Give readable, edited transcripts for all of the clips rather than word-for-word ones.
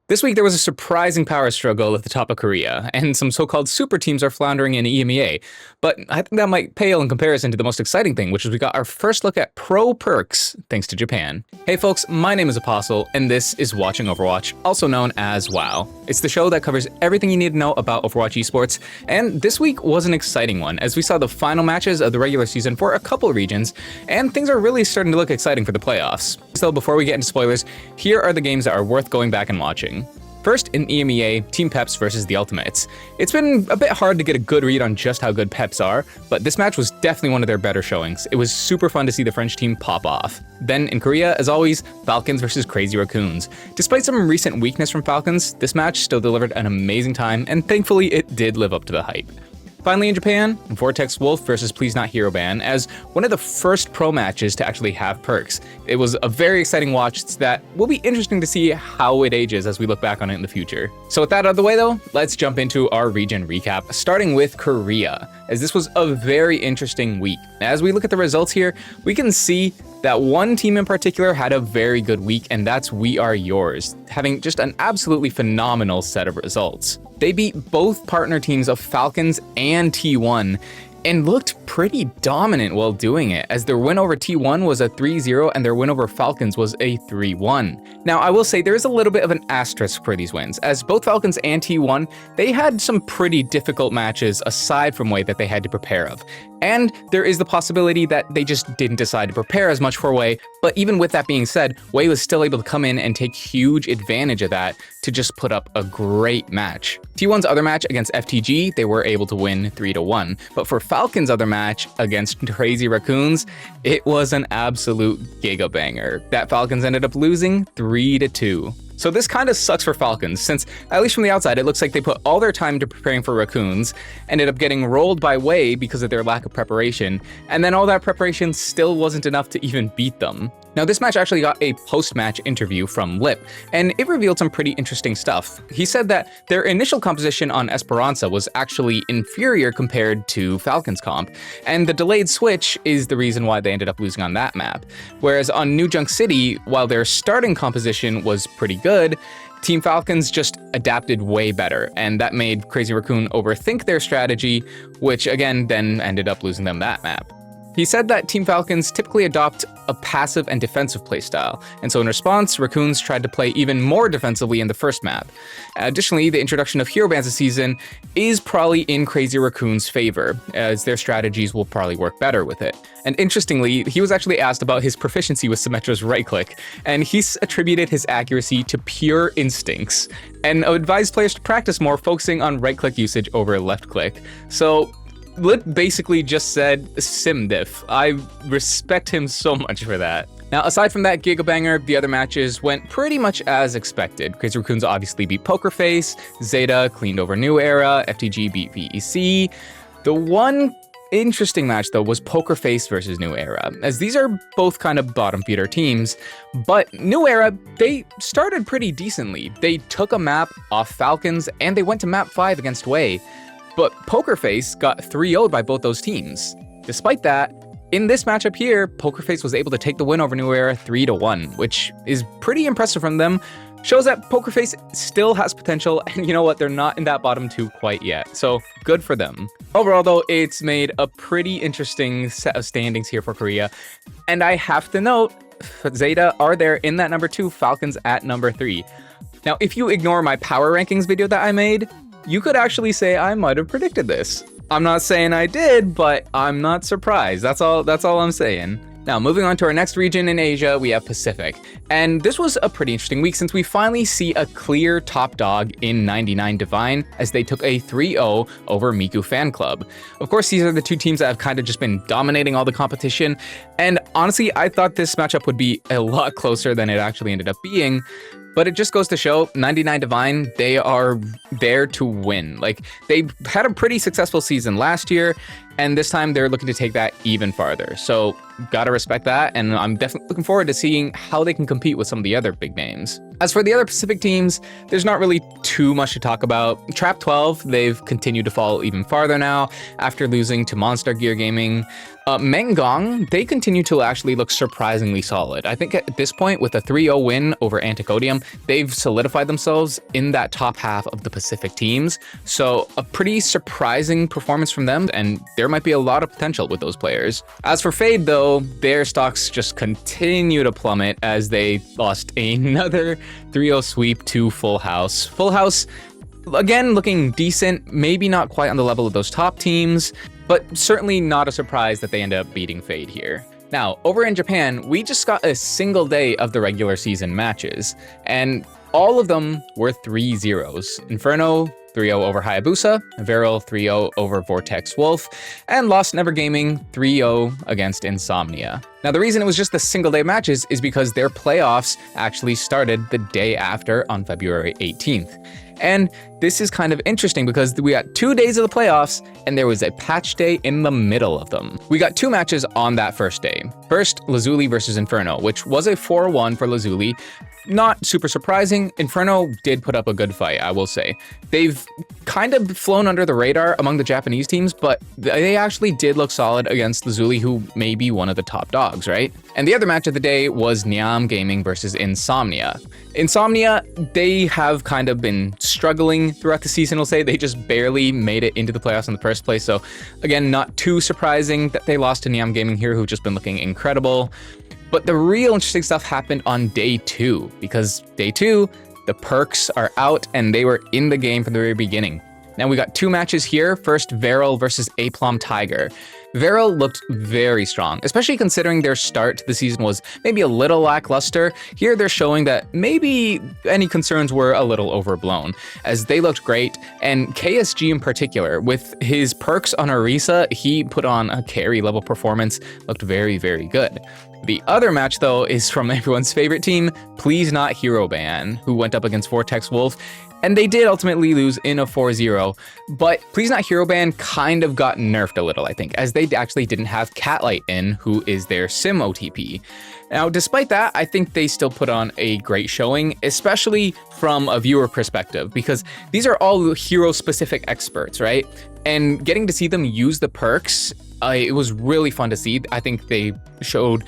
This week, there was a surprising power struggle at the top of Korea, and some so-called super teams are floundering in EMEA. But I think that might pale in comparison to the most exciting thing, which is we got our first look at pro perks, thanks to Japan. Hey folks, my name is Apostle, and this is Watching Overwatch, also known as WoW. It's the show that covers everything you need to know about Overwatch Esports, and this week was an exciting one, as we saw the final matches of the regular season for a couple regions, and things are really starting to look exciting for the playoffs. So before we get into spoilers, here are the games that are worth going back and watching. First, in EMEA, Team Peps versus the Ultimates. It's been a bit hard to get a good read on just how good Peps are, but this match was definitely one of their better showings. It was super fun to see the French team pop off. Then in Korea, as always, Falcons versus Crazy Raccoons. Despite some recent weakness from Falcons, this match still delivered an amazing time, and thankfully it did live up to the hype. Finally in Japan, Vortex Wolf versus Please Not Hero Ban as one of the first pro matches to actually have perks. It was a very exciting watch that will be interesting to see how it ages as we look back on it in the future. So with that out of the way though, let's jump into our region recap, starting with Korea, as this was a very interesting week. As we look at the results here, we can see that one team in particular had a very good week, and that's We Are Yours, having just an absolutely phenomenal set of results. They beat both partner teams of Falcons and T1 and looked pretty dominant while doing it, as their win over T1 was a 3-0 and their win over Falcons was a 3-1. Now, I will say there is a little bit of an asterisk for these wins, as both Falcons and T1, they had some pretty difficult matches aside from Wei that they had to prepare of. And there is the possibility that they just didn't decide to prepare as much for Wei, but even with that being said, Wei was still able to come in and take huge advantage of that to just put up a great match. T1's other match against FTG, they were able to win 3-1, but for Falcons' other match against Crazy Raccoons, it was an absolute giga banger. That Falcons ended up losing 3-2. So this kind of sucks for Falcons, since, at least from the outside, it looks like they put all their time into preparing for Raccoons, ended up getting rolled by Wei because of their lack of preparation, and then all that preparation still wasn't enough to even beat them. Now, this match actually got a post-match interview from Lip, and it revealed some pretty interesting stuff. He said that their initial composition on Esperanza was actually inferior compared to Falcons comp, and the delayed switch is the reason why they ended up losing on that map. Whereas on New Junk City, while their starting composition was pretty good, Team Falcons just adapted way better, and that made Crazy Raccoon overthink their strategy, which again then ended up losing them that map. He said that Team Falcons typically adopt a passive and defensive playstyle, and so in response, Raccoons tried to play even more defensively in the first map. Additionally, the introduction of hero bans this season is probably in Crazy Raccoon's favor, as their strategies will probably work better with it. And interestingly, he was actually asked about his proficiency with Symmetra's right-click, and he's attributed his accuracy to pure instincts, and advised players to practice more, focusing on right-click usage over left-click. So Lip basically just said sim diff. I respect him so much for that. Now, aside from that gigabanger, the other matches went pretty much as expected. Crazy Raccoons obviously beat Poker Face, Zeta cleaned over New Era, FTG beat VEC. The one interesting match, though, was Poker Face versus New Era, as these are both kind of bottom feeder teams, but New Era, they started pretty decently. They took a map off Falcons, and they went to map 5 against Wei. But Poker Face got 3-0'd by both those teams. Despite that, in this matchup here, Poker Face was able to take the win over New Era 3-1, which is pretty impressive from them. Shows that Poker Face still has potential, and you know what, they're not in that bottom 2 quite yet, so good for them. Overall though, it's made a pretty interesting set of standings here for Korea, and I have to note, Zeta are there in that number 2, Falcons at number 3. Now, if you ignore my power rankings video that I made, you could actually say I might have predicted this. I'm not saying I did, but I'm not surprised. That's all I'm saying. Now, moving on to our next region in Asia, we have Pacific. And this was a pretty interesting week since we finally see a clear top dog in 99 Divine as they took a 3-0 over Miku Fan Club. Of course, these are the two teams that have kind of just been dominating all the competition. And honestly, I thought this matchup would be a lot closer than it actually ended up being. But it just goes to show 99 Divine, they are there to win. Like, they had a pretty successful season last year, And this time they're looking to take that even farther. So gotta respect that, and I'm definitely looking forward to seeing how they can compete with some of the other big names. As for the other Pacific teams, there's not really too much to talk about. Trap 12, they've continued to fall even farther now after losing to Monster Gear Gaming. Menggong, they continue to actually look surprisingly solid. I think at this point, with a 3-0 win over Anticodium, they've solidified themselves in that top half of the Pacific teams. So a pretty surprising performance from them, and there might be a lot of potential with those players. As for Fade though, their stocks just continue to plummet as they lost another 3-0 sweep to Full House. Full House, again, looking decent, maybe not quite on the level of those top teams, but certainly not a surprise that they end up beating Fade here. Now, over in Japan, we just got a single day of the regular season matches, and all of them were 3-0s. Inferno 3-0 over Hayabusa, Viral 3-0 over Vortex Wolf, and Lost Never Gaming 3-0 against Insomnia. Now, the reason it was just the single day matches is because their playoffs actually started the day after on February 18th. And this is kind of interesting because we got 2 days of the playoffs and there was a patch day in the middle of them. We got 2 matches on that first day. First, Lazuli versus Inferno, which was a 4-1 for Lazuli. Not super surprising. Inferno did put up a good fight, I will say. They've kind of flown under the radar among the Japanese teams, but they actually did look solid against Lazuli, who may be one of the top dogs, right? And the other match of the day was Niam Gaming versus Insomnia. Insomnia, they have kind of been struggling throughout the season, we'll say. They just barely made it into the playoffs in the first place. So again, not too surprising that they lost to Niam Gaming here, who've just been looking incredible. But the real interesting stuff happened on day 2, because day 2, the perks are out and they were in the game from the very beginning. Now we got 2 matches here. First, Viral versus Aplom Tiger. Viral looked very strong, especially considering their start to the season was maybe a little lackluster. Here they're showing that maybe any concerns were a little overblown, as they looked great, and KSG in particular, with his perks on Orisa, he put on a carry level performance, looked very, very good. The other match, though, is from everyone's favorite team, Please Not Hero Ban, who went up against Vortex Wolf, and they did ultimately lose in a 4-0, but Please Not Hero Ban kind of got nerfed a little, I think, as they actually didn't have Catlight in, who is their sim OTP. Now, despite that, I think they still put on a great showing, especially from a viewer perspective, because these are all hero-specific experts, right? And getting to see them use the perks, it was really fun to see. I think they showed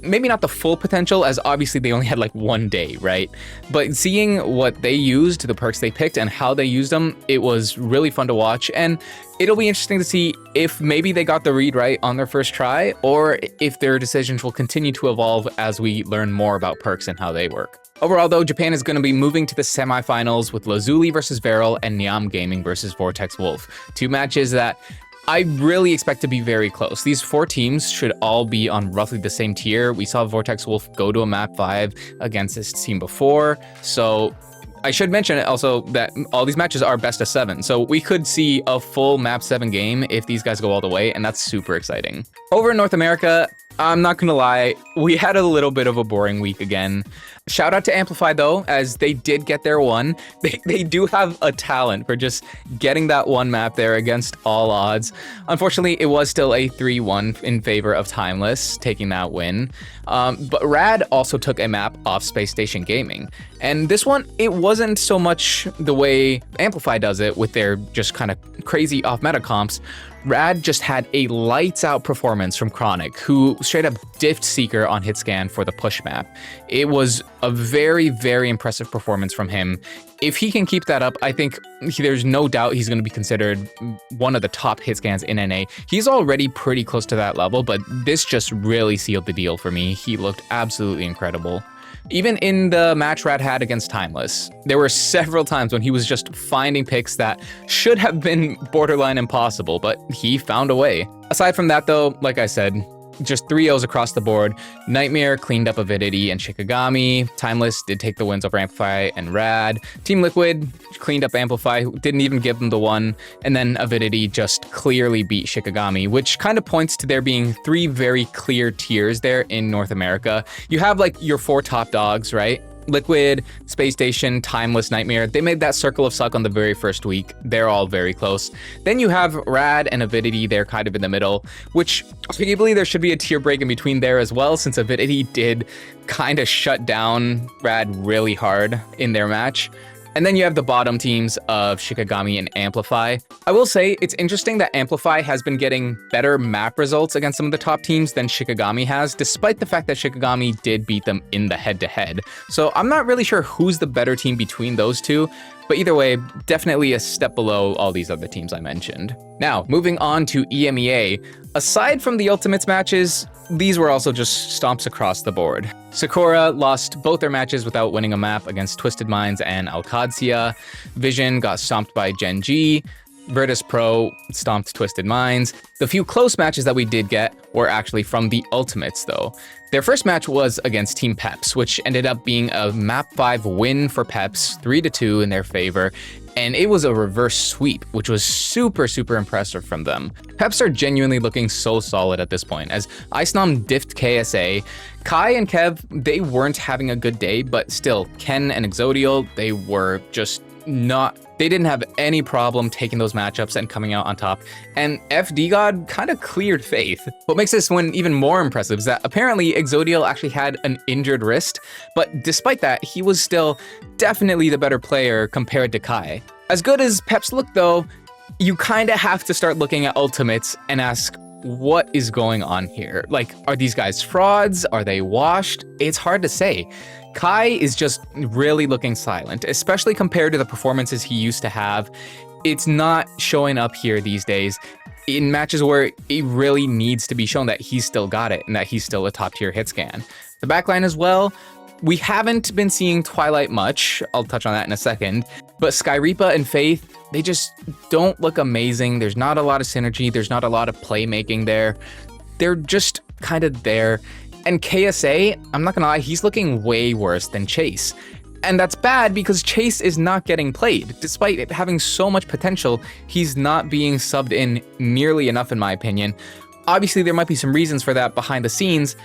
maybe not the full potential, as obviously they only had like 1 day, right? But seeing what they used, the perks they picked, and how they used them, it was really fun to watch. And it'll be interesting to see if maybe they got the read right on their first try, or if their decisions will continue to evolve as we learn more about perks and how they work. Overall, though, Japan is going to be moving to the semifinals with Lazuli versus Viral and Niam Gaming versus Vortex Wolf. 2 matches that I really expect to be very close. These 4 teams should all be on roughly the same tier. We saw Vortex Wolf go to a map 5 against this team before, so I should mention also that all these matches are best of 7, so we could see a full map 7 game if these guys go all the way, and that's super exciting. Over in North America, I'm not gonna lie, we had a little bit of a boring week again. Shout out to Amplify though, as they did get their one. They do have a talent for just getting that one map there against all odds. Unfortunately, it was still a 3-1 in favor of Timeless, taking that win. But Rad also took a map off Spacestation Gaming. And this one, it wasn't so much the way Amplify does it with their just kind of crazy off-meta comps. Rad just had a lights-out performance from Chronic, who straight up diffed Seeker on Hitscan for the push map. It was a very, very impressive performance from him. If he can keep that up, I think there's no doubt he's going to be considered one of the top Hitscans in NA. He's already pretty close to that level, but this just really sealed the deal for me. He looked absolutely incredible. Even in the match Rad had against Timeless, there were several times when he was just finding picks that should have been borderline impossible, but he found a way. Aside from that though, like I said, just 3-0s across the board. Nightmare cleaned up Avidity and Shikigami. Timeless did take the wins over Amplify and Rad. Team Liquid cleaned up Amplify, didn't even give them the one. And then Avidity just clearly beat Shikigami, which kind of points to there being 3 very clear tiers there in North America. You have like your 4 top dogs, right? Liquid, Spacestation, Timeless, Nightmare, they made that circle of suck on the very first week. They're all very close. Then you have Rad and Avidity, they're kind of in the middle, which arguably there should be a tier break in between there as well, since Avidity did kind of shut down Rad really hard in their match. And then you have the bottom teams of Shikigami and Amplify. I will say it's interesting that Amplify has been getting better map results against some of the top teams than Shikigami has, despite the fact that Shikigami did beat them in the head-to-head. So I'm not really sure who's the better team between those two, but either way, definitely a step below all these other teams I mentioned. Now, moving on to EMEA, aside from the Ultimates matches, these were also just stomps across the board. Sakura lost both their matches without winning a map against Twisted Minds and OWCS. Vision got stomped by Gen G. Virtus Pro stomped Twisted Minds. The few close matches that we did get were actually from the Ultimates, though. Their first match was against Team Peps, which ended up being a Map 5 win for Peps, 3-2 in their favor, and it was a reverse sweep, which was super impressive from them. Peps are genuinely looking so solid at this point, as Icenom diffed KSA. Kai and Kev, they weren't having a good day, but still, Ken and Exodial, they were just they didn't have any problem taking those matchups and coming out on top, and FD-God kind of cleared Faith. What makes this one even more impressive is that apparently Exodial actually had an injured wrist, but despite that, he was still definitely the better player compared to Kai. As good as Peps looked though, you kind of have to start looking at Ultimates and ask, what is going on here? Like, are these guys frauds? Are they washed? It's hard to say. Kai is just really looking silent, especially compared to the performances he used to have. It's not showing up here these days in matches where it really needs to be shown that he's still got it and that he's still a top tier hit scan. The backline as well, we haven't been seeing Twilight much. I'll touch on that in a second. But Skyreaper and Faith, they just don't look amazing. There's not a lot of synergy. There's not a lot of playmaking there. They're just kind of there. And KSA, I'm not gonna lie, he's looking way worse than Chase. And that's bad because Chase is not getting played. Despite it having so much potential, he's not being subbed in nearly enough in my opinion. Obviously, there might be some reasons for that behind the scenes,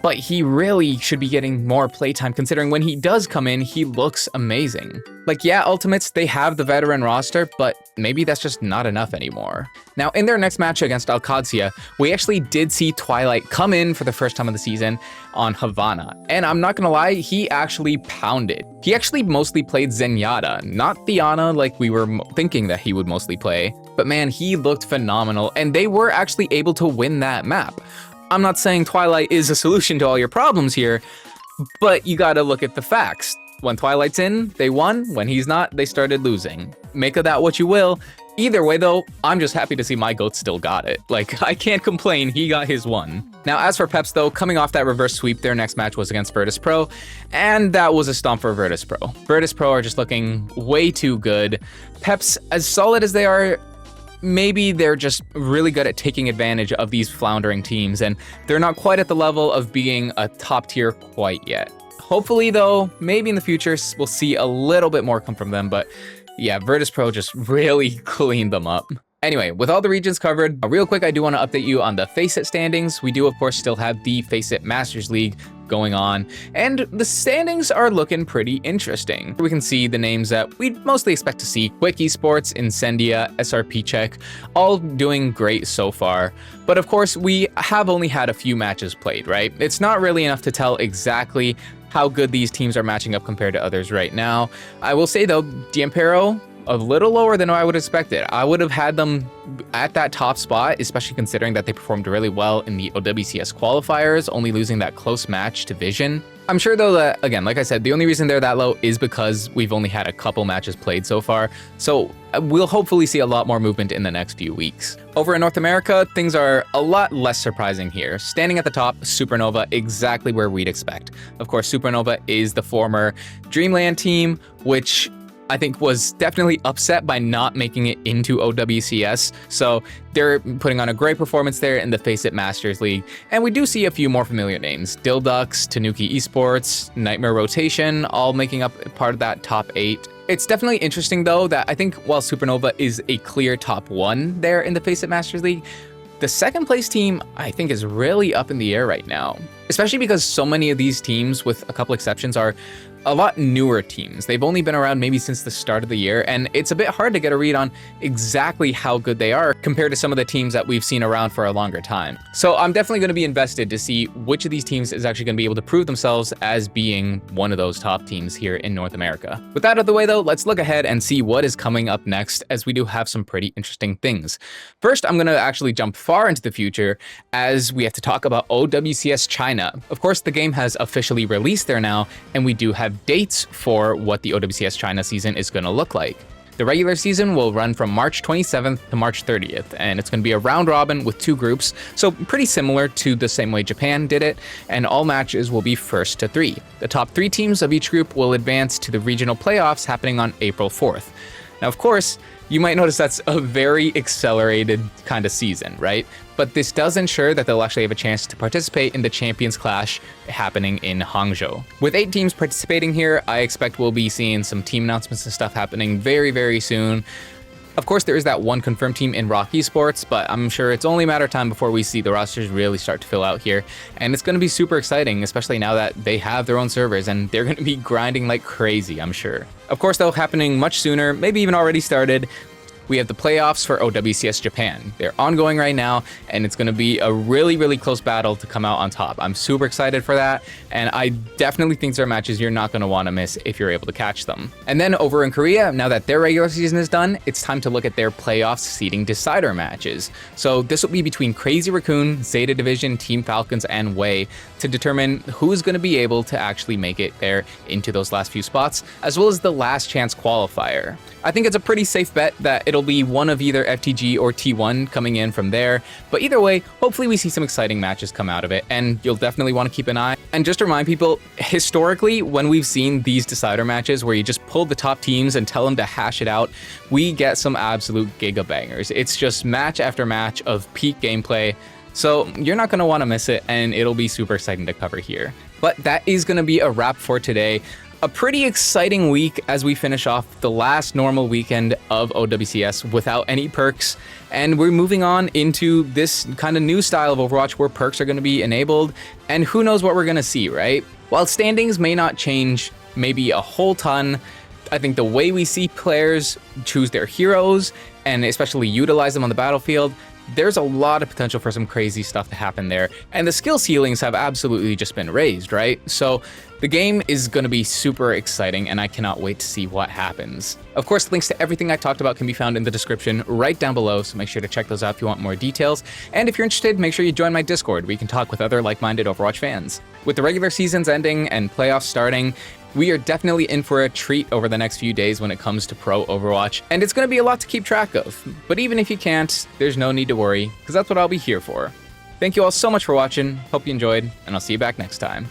but he really should be getting more playtime considering when he does come in, he looks amazing. Like, yeah, Ultimates, they have the veteran roster, but maybe that's just not enough anymore. Now, in their next match against OWCS, we actually did see Twilight come in for the first time of the season on Havana. And I'm not gonna lie, he actually pounded. He actually mostly played Zenyatta, not Diana like we were thinking that he would mostly play. But man, he looked phenomenal, and they were actually able to win that map. I'm not saying Twilight is a solution to all your problems here, but you gotta look at the facts. When Twilight's in, they won. When he's not, they started losing. Make of that what you will. Either way though, I'm just happy to see my GOAT still got it. Like, I can't complain, he got his one. Now, as for Peps though, coming off that reverse sweep, their next match was against Virtus Pro, and that was a stomp for Virtus Pro. Virtus Pro are just looking way too good. Peps, as solid as they are, maybe they're just really good at taking advantage of these floundering teams, and they're not quite at the level of being a top tier quite yet. Hopefully though, maybe in the future, we'll see a little bit more come from them, but yeah, Virtus Pro just really cleaned them up. Anyway, with all the regions covered, real quick, I do want to update you on the FaceIt standings. We do, of course, still have the FaceIt Masters League going on, and the standings are looking pretty interesting. We can see the names that we'd mostly expect to see: OWCS Esports, Incendia, SRP Check, all doing great so far. But of course, we have only had a few matches played, right? It's not really enough to tell exactly how good these teams are matching up compared to others right now. I will say though, Diampero, a little lower than I would expect it. I would have had them at that top spot, especially considering that they performed really well in the OWCS qualifiers, only losing that close match to Vision. I'm sure though that, again, like I said, the only reason they're that low is because we've only had a couple matches played so far, so we'll hopefully see a lot more movement in the next few weeks. Over in North America, things are a lot less surprising here. Standing at the top, Supernova, exactly where we'd expect. Of course, Supernova is the former Dreamland team, which I think was definitely upset by not making it into OWCS, so they're putting on a great performance there in the FaceIt Masters League, and we do see a few more familiar names: Dildux, Tanuki Esports, Nightmare Rotation, all making up part of that top 8. It's definitely interesting though that I think while Supernova is a clear top 1 there in the FaceIt Masters League, the second place team I think is really up in the air right now, especially because so many of these teams, with a couple exceptions, are a lot newer teams. They've only been around maybe since the start of the year, and it's a bit hard to get a read on exactly how good they are compared to some of the teams that we've seen around for a longer time. So I'm definitely going to be invested to see which of these teams is actually going to be able to prove themselves as being one of those top teams here in North America. With that out of the way though, let's look ahead and see what is coming up next, as we do have some pretty interesting things. First, I'm going to actually jump far into the future as we have to talk about OWCS China. Of course, the game has officially released there now, and we do have dates for what the OWCS China season is going to look like. The regular season will run from March 27th to March 30th, and it's going to be a round robin with 2 groups, so pretty similar to the same way Japan did it, and all matches will be first to 3. The top 3 teams of each group will advance to the regional playoffs happening on April 4th. Now, of course, you might notice that's a very accelerated kind of season, right? But this does ensure that they'll actually have a chance to participate in the Champions Clash happening in Hangzhou. With 8 teams participating here, I expect we'll be seeing some team announcements and stuff happening very, very soon. Of course, there is that one confirmed team in Overwatch Esports, but I'm sure it's only a matter of time before we see the rosters really start to fill out here. And it's going to be super exciting, especially now that they have their own servers and they're going to be grinding like crazy, I'm sure. Of course, though, happening much sooner, maybe even already started, we have the playoffs for OWCS Japan. They're ongoing right now, and it's going to be a really, really close battle to come out on top. I'm super excited for that, and I definitely think there are matches you're not going to want to miss if you're able to catch them. And then over in Korea, now that their regular season is done, it's time to look at their playoff seeding decider matches. So this will be between Crazy Raccoon, Zeta Division, Team Falcons, and Wei to determine who's going to be able to actually make it there into those last few spots, as well as the last chance qualifier. I think it's a pretty safe bet that it'll be one of either FTG or T1 coming in from there, but either way, hopefully we see some exciting matches come out of it, and you'll definitely want to keep an eye. And just to remind people, historically, when we've seen these decider matches where you just pull the top teams and tell them to hash it out, we get some absolute giga bangers. It's just match after match of peak gameplay, so you're not going to want to miss it, and it'll be super exciting to cover here. But that is going to be a wrap for today. A pretty exciting week as we finish off the last normal weekend of OWCS without any perks, and we're moving on into this kind of new style of Overwatch where perks are going to be enabled, and who knows what we're going to see, right? While standings may not change maybe a whole ton, I think the way we see players choose their heroes and especially utilize them on the battlefield, there's a lot of potential for some crazy stuff to happen there, and the skill ceilings have absolutely just been raised, right? So the game is going to be super exciting, and I cannot wait to see what happens. Of course, links to everything I talked about can be found in the description right down below, so make sure to check those out if you want more details. And if you're interested, make sure you join my Discord where you can talk with other like-minded Overwatch fans. With the regular seasons ending and playoffs starting, we are definitely in for a treat over the next few days when it comes to Pro Overwatch, and it's going to be a lot to keep track of. But even if you can't, there's no need to worry, because that's what I'll be here for. Thank you all so much for watching, hope you enjoyed, and I'll see you back next time.